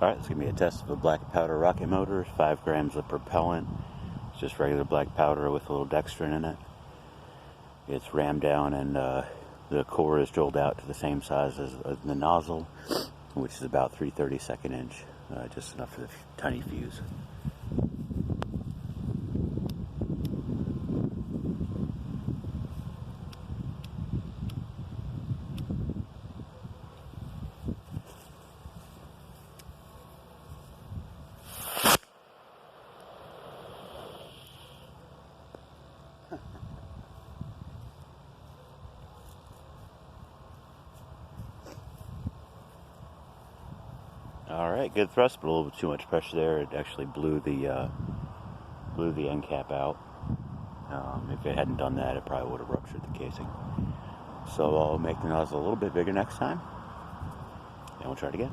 Alright, let's give me a test of a black powder rocket motor. 5 grams of propellant. It's just regular black powder with a little dextrin in it. It's rammed down, and the core is drilled out to the same size as the nozzle, which is about 3/32 inch, just enough for the tiny fuse. Alright, good thrust, but a little bit too much pressure there. It actually blew the end cap out. If it hadn't done that, it probably would have ruptured the casing. So I'll make the nozzle a little bit bigger next time, and we'll try it again.